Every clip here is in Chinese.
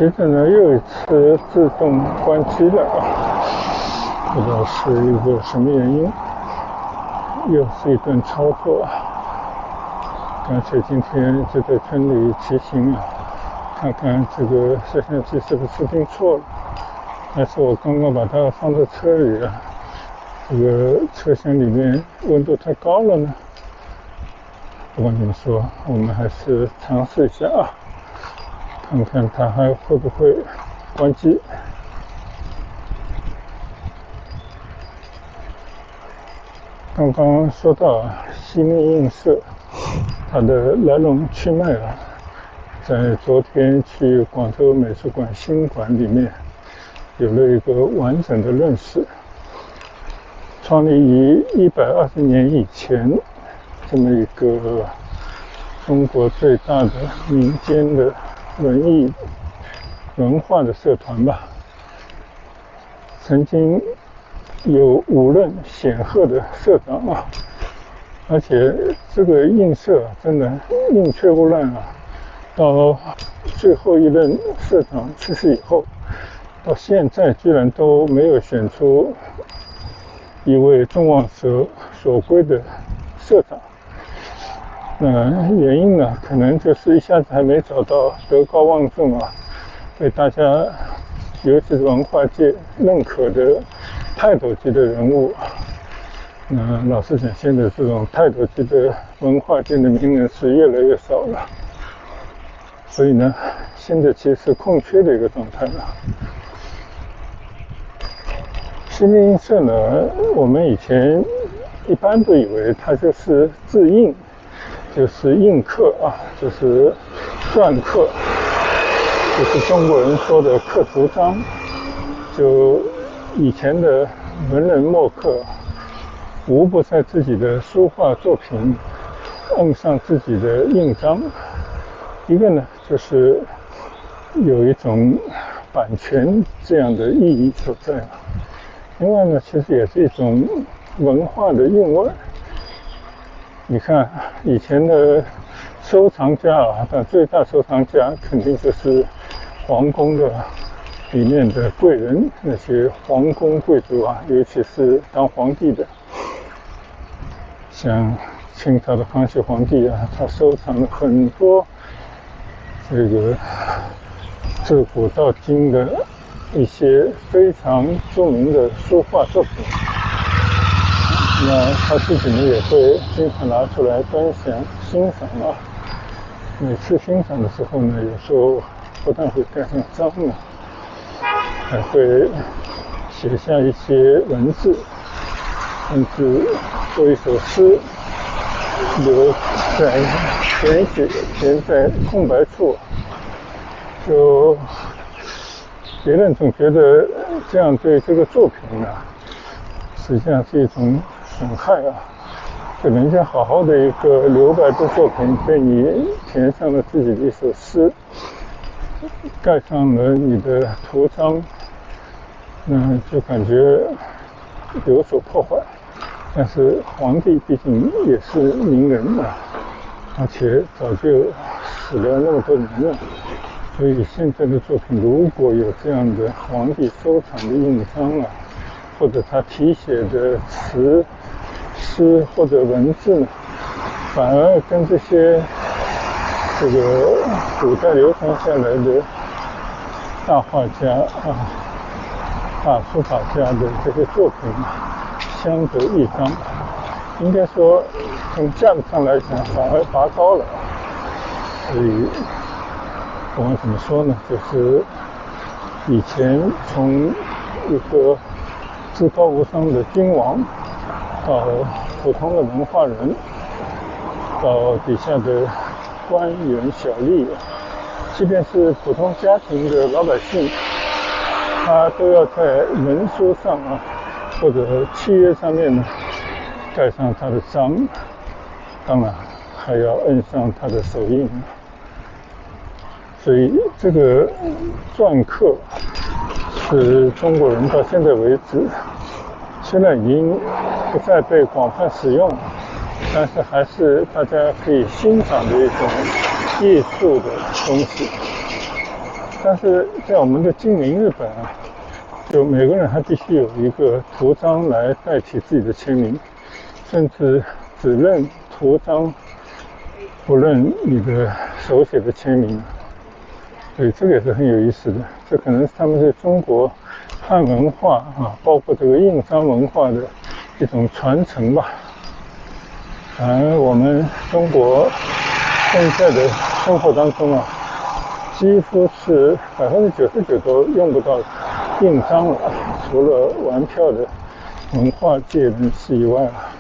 接着呢，又一次自动关机了啊，不知道是一个什么原因，又是一顿操作。干脆今天就在村里骑行啊，看看这个摄像机是不是定错了，还是我刚刚把它放在车里啊，这个车厢里面温度太高了呢。不管怎么说，我们还是尝试一下啊，看看它还会不会关机。刚刚说到西密映射，它的来龙去脉啊，在昨天去广州美术馆新馆里面有了一个完整的认识。创立于120年以前，这么一个中国最大的民间的文艺文化的社团吧，曾经有5任显赫的社长啊，而且这个映射真的宁缺毋滥啊。到最后一任社长去世以后，到现在居然都没有选出一位众望所归的社长。原因呢，可能就是一下子还没找到德高望重啊，被大家尤其是文化界认可的泰斗级的人物。老实讲，现在这种泰斗级的文化界的名人是越来越少了，所以呢，现在其实是空缺的一个状态了。西密映射呢，我们以前一般都以为它就是字印，就是印刻啊，就是篆刻，就是中国人说的刻图章。就以前的文人墨客，无不在自己的书画作品摁上自己的印章。一个呢，就是有一种版权这样的意义所在。另外呢，其实也是一种文化的韵味。你看以前的收藏家啊，但最大收藏家肯定就是皇宫的里面的贵人，那些皇宫贵族啊，尤其是当皇帝的，像清朝的康熙皇帝啊，他收藏了很多这个自古到今的一些非常著名的书画作品。那他自己呢也会经常拿出来端详欣赏啊。每次欣赏的时候呢，有时候不但会盖上章呢，还会写下一些文字，甚至做一首诗，留在填在空白处。就别人总觉得这样对这个作品啊，实际上是一种损害啊。就人家好好的一个留白的作品，被你填上了自己的一首诗，盖上了你的图章，就感觉有所破坏。但是皇帝毕竟也是名人啊，而且早就死了那么多年了，所以现在的作品如果有这样的皇帝收藏的印章啊，或者他题写的词诗或者文字呢，反而跟这些这个古代流传下来的大画家啊、大书法家的这些作品相得益彰。应该说从价值上来讲反而拔高了。所以我们怎么说呢，就是以前从一个至高无上的君王，到普通的文化人，到底下的官员小吏，即便是普通家庭的老百姓，他都要在文书上啊，或者契约上面呢，盖上他的章，当然还要摁上他的手印。所以这个篆刻是中国人到现在为止，虽然已经不再被广泛使用，但是还是大家可以欣赏的一种艺术的东西。但是在我们的精明日本啊，就每个人还必须有一个图章来代替自己的签名，甚至只认图章，不认你的手写的签名。所以这个也是很有意思的，这可能是他们在中国汉文化啊，包括这个印章文化的一种传承吧。而我们中国现在的生活当中啊，几乎是99%都用不到印章了，除了玩票的文化界人士以外啊，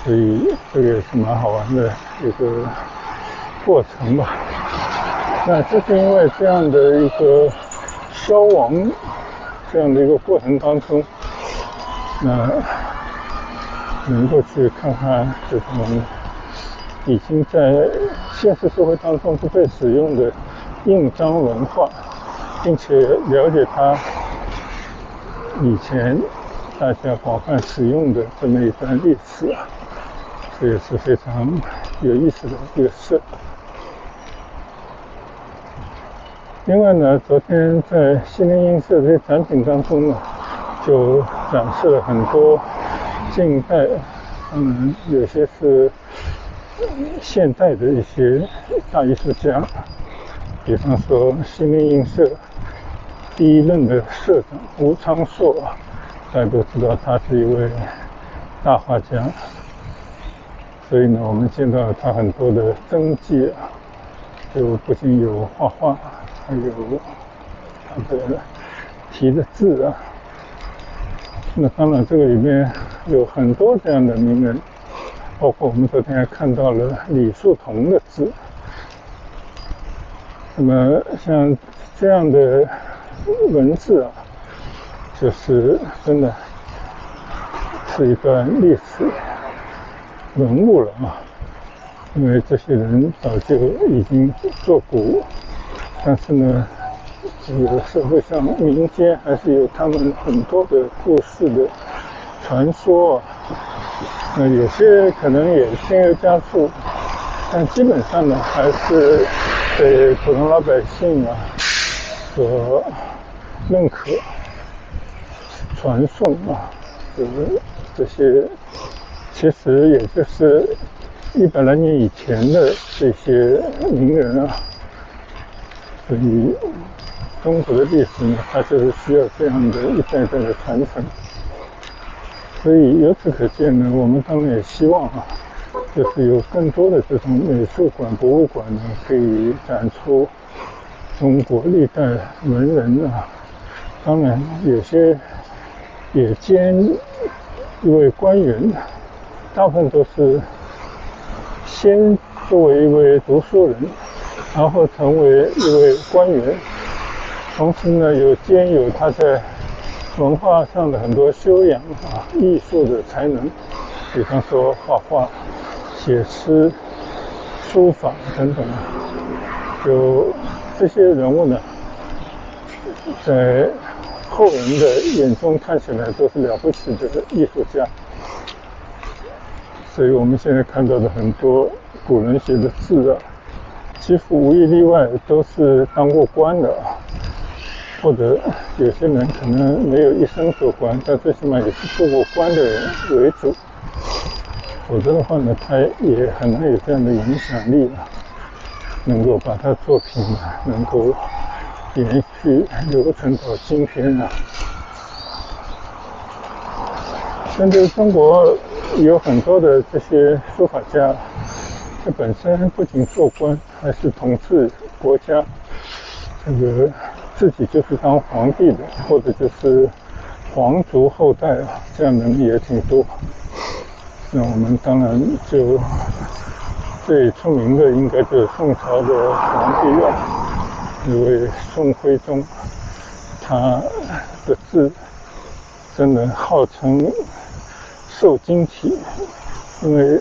所以这个也是蛮好玩的一个过程吧。那就是因为这样的一个消亡这样的一个过程当中，那能够去看看这种已经在现实社会当中不被使用的印章文化，并且了解它以前大家广泛使用的这么一段历史啊，这也是非常有意思的一个事。另外呢，昨天在西泠印社这些展品当中呢，就展示了很多近代，有些是现代的一些大艺术家，比方说西泠印社第一任的社长吴昌硕，大家都知道他是一位大画家，所以呢，我们见到了他很多的真迹啊，就不仅有画画，还有他的题的字啊。那当然这个里面有很多这样的名人，包括我们昨天还看到了李叔同的字。那么像这样的文字啊，就是真的是一段历史人物了啊，因为这些人早就已经作古，但是呢，这个社会上民间还是有他们很多的故事的传说，那有些可能也添油加醋，但基本上呢，还是被普通老百姓啊所认可、传颂啊，这些其实也就是100来年以前的这些名人啊，所以中国的历史呢，它就是需要这样的一代代的传承。所以由此可见呢，我们当然也希望啊，就是有更多的这种美术馆、博物馆呢，可以展出中国历代文人啊。当然，有些也兼一位官员，大部分都是先作为一位读书人，然后成为一位官员，同时呢，兼有他在文化上的很多修养啊，艺术的才能，比方说画画、写诗、书法等等。有这些人物呢，在后人的眼中看起来都是了不起的艺术家。所以我们现在看到的很多古人写的字啊，几乎无一例外都是当过官的，或者有些人可能没有一生做官，但最起码也是做过官的人为主，否则的话呢，他也很难有这样的影响力啊，能够把他作品啊能够延续流传到今天啊。甚至中国有很多的这些书法家，他本身不仅做官，还是统治国家，这个自己就是当皇帝的，或者就是皇族后代啊，这样的人也挺多。那我们当然就最出名的应该就是宋朝的皇帝了，因为宋徽宗，他的字真的号称瘦金体，因为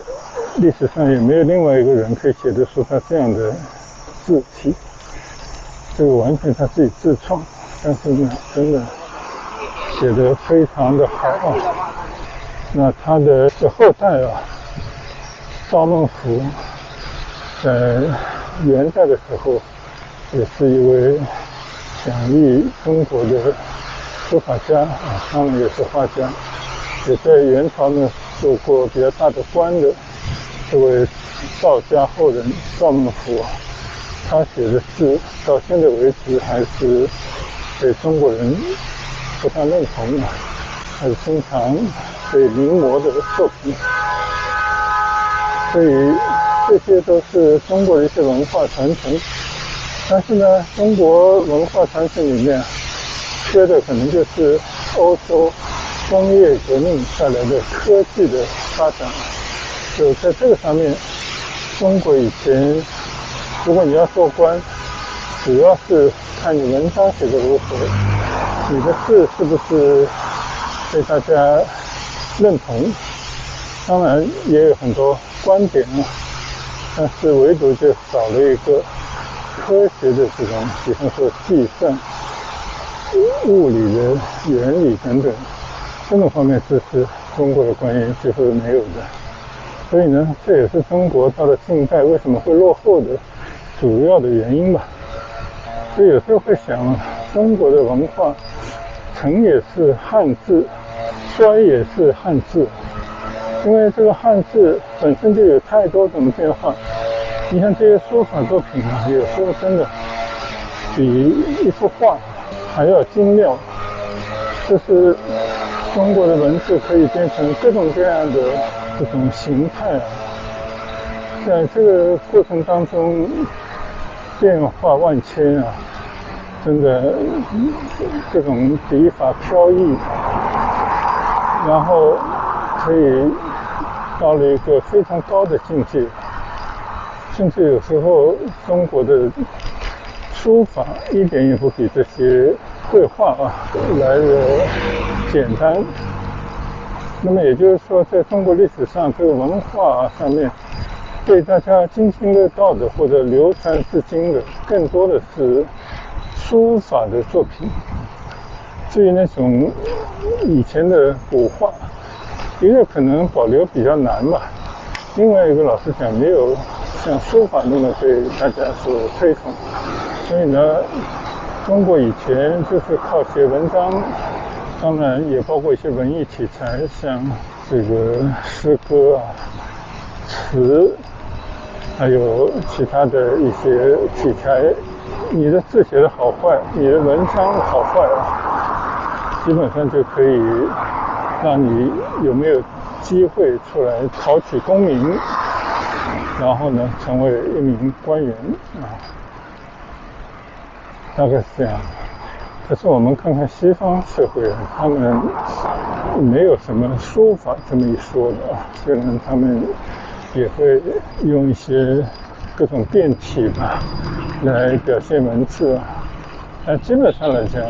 历史上也没有另外一个人可以写得出他这样的字体，这个完全他自己自创，但是呢，真的写得非常的好啊。那他的后代啊，赵孟頫在元代的时候也是一位享誉中国的书法家啊，当然也是画家，也在元朝呢做过比较大的官的这位赵家后人赵孟頫啊，他写的字到现在为止还是被中国人不太认同啊，还是经常被临摹的作品。所以这些都是中国的一些文化传承。但是呢，中国文化传承里面缺的可能就是欧洲工业革命带来的科技的发展。就在这个上面，中国以前如果你要做官，主要是看你文章写得如何，你的字是不是被大家认同。当然也有很多观点啊，但是唯独就少了一个科学的这种，比方说计算、物理的原理等等，这种方面这是中国的官员几乎没有的。所以呢，这也是中国到了近代为什么会落后的主要的原因吧。所以有时候会想，中国的文化成也是汉字，衰也是汉字。因为这个汉字本身就有太多种变化，你看这些书法作品啊，有时候真的比一幅画还要精妙。就是中国的文字可以变成各种各样的这种形态啊，在这个过程当中变化万千啊，真的各种笔法飘逸，然后可以到了一个非常高的境界。甚至有时候中国的书法一点也不比这些绘画啊来的简单。那么也就是说，在中国历史上，这个文化上面被大家津津乐道的或者流传至今的，更多的是书法的作品。至于那种以前的古画，一个可能保留比较难吧，另外一个老实讲没有像书法那么被大家所推崇。所以呢，中国以前就是靠写文章，当然也包括一些文艺题材，像这个诗歌啊、词，还有其他的一些题材。你的字写的好坏，你的文章好坏啊，基本上就可以让你有没有机会出来考取功名，然后呢成为一名官员啊，大概是这样。可是我们看看西方社会，他们没有什么书法这么一说的啊，虽然他们也会用一些各种变体吧来表现文字啊，但基本上来讲，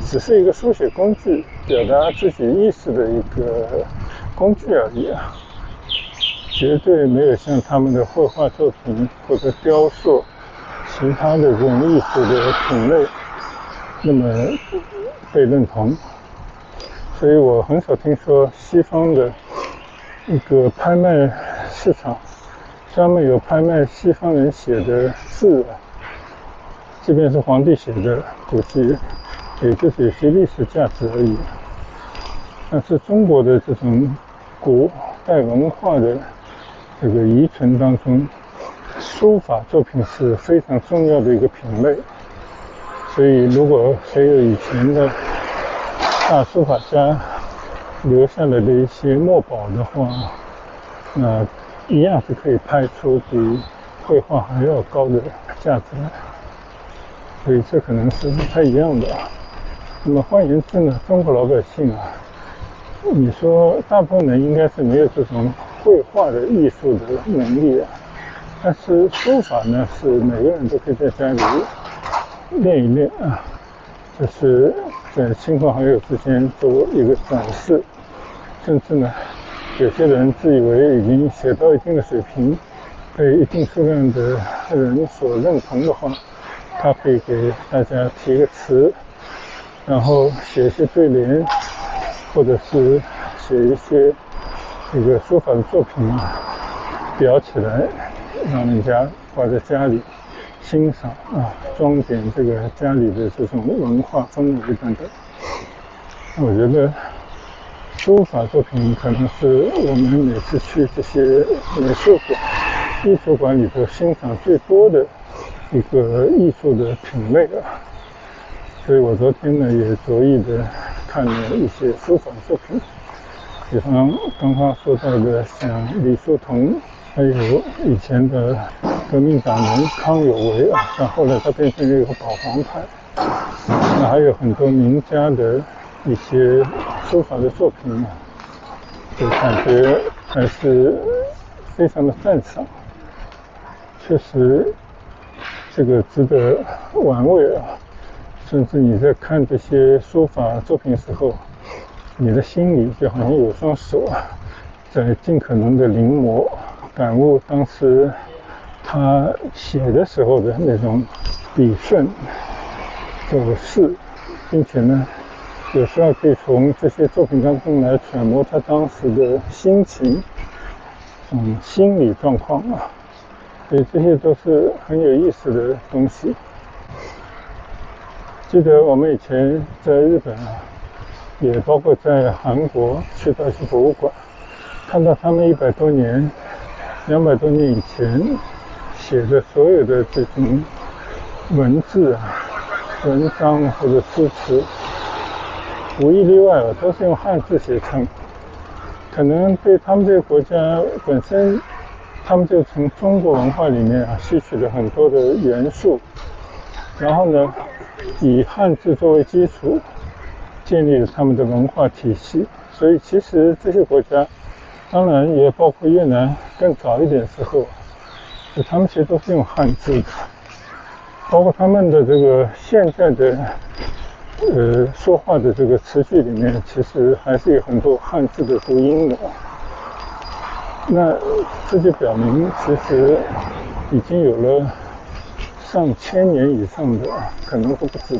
只是一个书写工具，表达自己意识的一个工具而已啊，绝对没有像他们的绘画作品或者雕塑、其他的这种艺术的品类那么被认同。所以我很少听说西方的一个拍卖市场专门有拍卖西方人写的字啊，即便是皇帝写的，估计也就是有些历史价值而已。但是中国的这种古代文化的这个遗存当中，书法作品是非常重要的一个品类。所以如果谁有以前的大书法家留下来的一些墨宝的话，那一样是可以拍出比绘画还要高的价值来。所以这可能是不太一样的啊。那么换言之呢，中国老百姓啊，你说大部分人应该是没有这种绘画的艺术的能力啊，但是书法呢是每个人都可以在家里练一练啊，就是在亲朋好友之间做一个展示，甚至呢有些人自以为已经写到一定的水平，被一定数量的人所认同的话，他可以给大家提个词，然后写一些对联，或者是写一些这个书法的作品啊，裱起来，让人家挂在家里，欣赏装点这个家里的这种文化氛围等等。我觉得书法作品可能是我们每次去这些美术馆、艺术馆里头欣赏最多的一个艺术的品类所以我昨天呢也着意的看了一些书法作品，比方刚刚说到的像李叔同，还有以前的革命党人康有为但后来他变成了一个保皇派。那还有很多名家的一些书法的作品就感觉还是非常的赞赏，确实这个值得玩味甚至你在看这些书法作品的时候，你的心里就好像有双手在尽可能的临摹感悟当时他写的时候的那种笔顺走势，并且呢有时候可以从这些作品当中来揣摩他当时的心情心理状况所以这些都是很有意思的东西。记得我们以前在日本也包括在韩国去到一些博物馆，看到他们100多年、200多年以前写的所有的这种文字文章或者诗词，无一例外都是用汉字写成。可能对他们这个国家本身，他们就从中国文化里面吸取了很多的元素，然后呢以汉字作为基础建立了他们的文化体系。所以其实这些国家，当然也包括越南更早一点的时候，就他们其实都是用汉字的，包括他们的这个现在的说话的这个词句里面，其实还是有很多汉字的读音的。那这就表明其实已经有了上千年以上的，可能都不止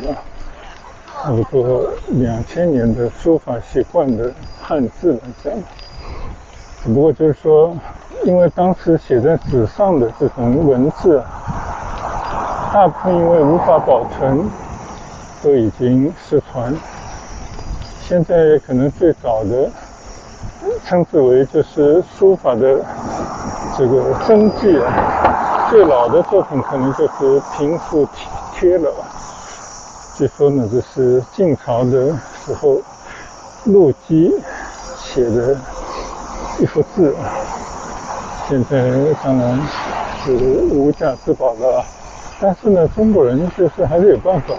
差不多2000年的书法习惯的汉字来讲。只不过就是说，因为当时写在纸上的这种文字大部分因为无法保存都已经失传。现在可能最早的称之为就是书法的这个真迹最老的作品可能就是平复帖了。据说呢，这是晋朝的时候陆机写的一幅字，现在当然是无价之宝了。但是呢，中国人就是还是有办法，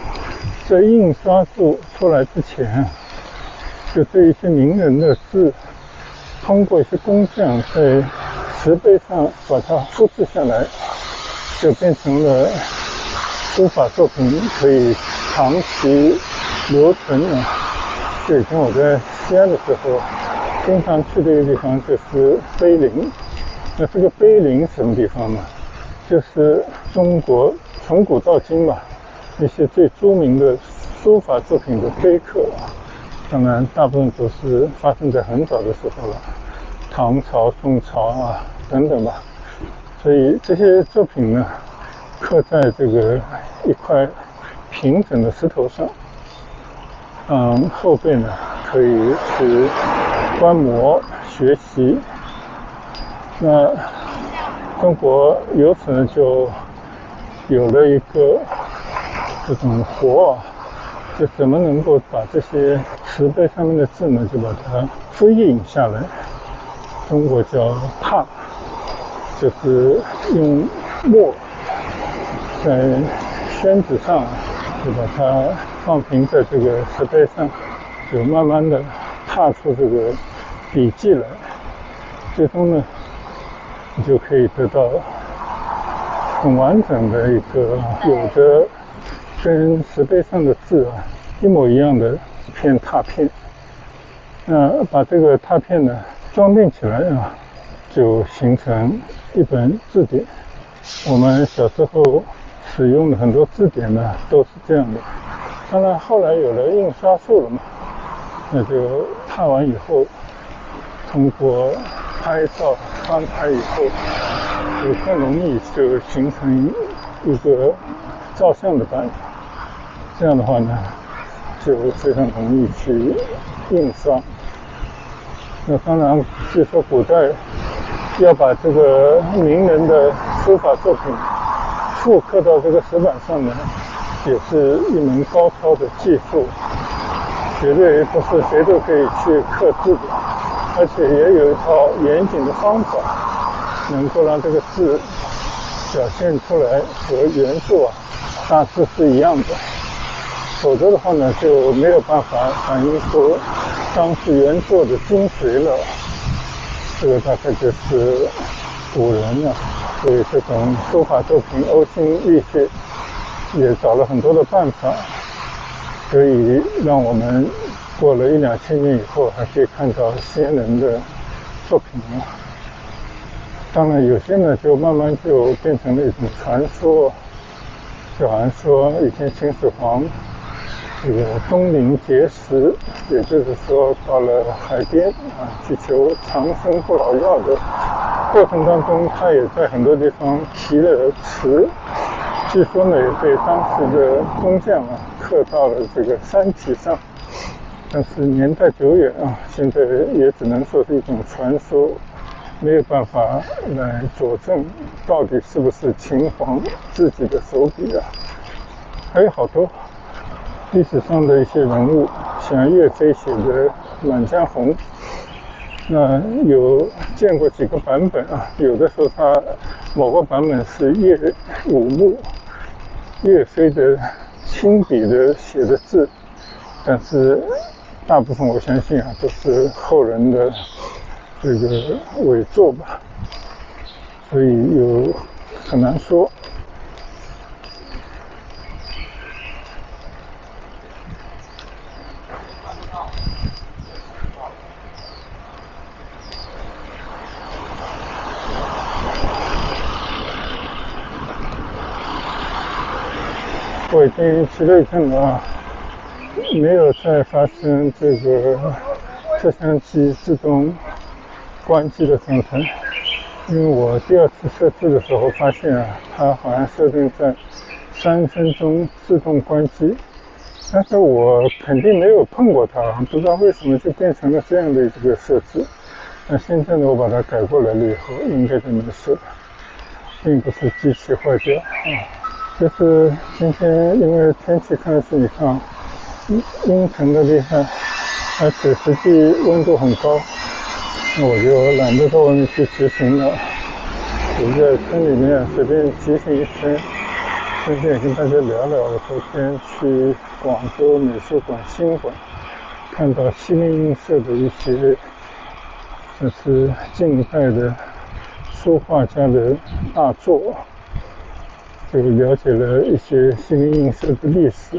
在印刷术出来之前，就对一些名人的字，通过一些工匠在石碑上把它复制下来，就变成了书法作品，可以长期留存就以前我在西安的时候，经常去的一个地方就是碑林。那这个碑林什么地方呢？就是中国从古到今那些最著名的书法作品的碑刻，当然大部分都是发生在很早的时候了，唐朝、宋朝等等所以这些作品呢，刻在这个一块平整的石头上，后辈呢可以去观摩学习。那中国由此呢就有了一个这种就怎么能够把这些石碑上面的字呢，就把它复印下来。中国叫拓，就是用墨在宣纸上就把它放平在这个石碑上，就慢慢的拓出这个笔迹来，最终呢你就可以得到很完整的一个有着跟石碑上的字一模一样的一片拓片。那把这个拓片呢装订起来就形成一本字典。我们小时候使用的很多字典呢都是这样的。当然后来有了印刷术了那就拓完以后，通过拍照翻拍以后，就更容易就形成一个照相的板，这样的话呢，就非常容易去印刷。那当然，据说古代要把这个名人的书法作品复刻到这个石板上呢，也是一门高超的技术，绝对不是谁都可以去刻字的，而且也有一套严谨的方法，能够让这个字表现出来和原作大致是一样的。否则的话呢，就没有办法反映出当时原作的精髓了。这个大概就是古人呢，对这种书法作品呕心沥血，也找了很多的办法，可以让我们过了1-2千年以后，还可以看到先人的作品了。当然，有些呢就慢慢就变成了一种传说，就好像说以前秦始皇这个东临碣石，也就是说到了海边去求长生不老药的过程当中，他也在很多地方题了词，据说呢也被当时的工匠刻到了这个山体上，但是年代久远现在也只能说是一种传说，没有办法来佐证到底是不是秦皇自己的手笔还有好多历史上的一些人物，像岳飞写的《满江红》，那有见过几个版本有的时候他某个版本是岳武穆岳飞的亲笔的写的字，但是大部分我相信都是后人的这个伪作吧，所以很难说。我已经骑了一阵了没有再发生这个摄像机自动关机的状态，因为我第2次设置的时候发现它好像设定在3分钟自动关机，但是我肯定没有碰过它，不知道为什么就变成了这样的一个设置。那现在呢，我把它改过来了以后，应该就没事了，并不是机器坏掉就是今天因为天气看是你看阴沉的厉害，而且实际温度很高，那我就懒得到外面去骑行了，我在村里面随便骑行一圈，顺便跟大家聊聊我昨天去广州美术馆新馆看到西泠印社的一些这是近代的书画家的大作，就了解了一些西泠印社的历史，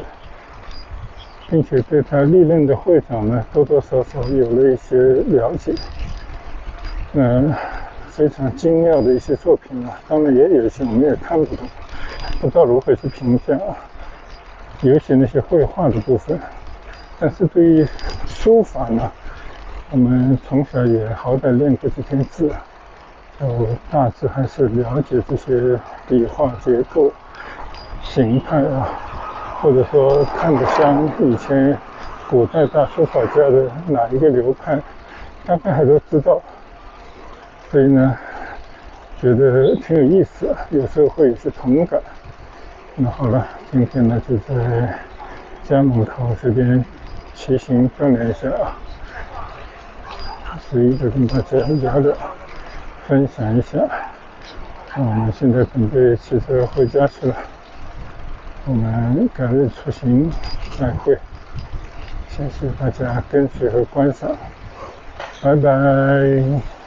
并且对他历任的会长呢多多少少有了一些了解。非常精妙的一些作品当然也有一些我们也看不懂，不知道如何去评价尤其那些绘画的部分。但是对于书法呢，我们从小也好歹练过几篇字，就大致还是了解这些笔画结构形态或者说看得像以前古代大书法家的哪一个流派，大概还都知道。所以呢，觉得挺有意思有时候会有些同感。那好了，今天呢就在家门口这边骑行锻炼一下随意的跟大家聊聊，分享一下。我们现在准备骑车回家去了，我们改日出行再会，谢谢大家跟随和观赏，拜拜。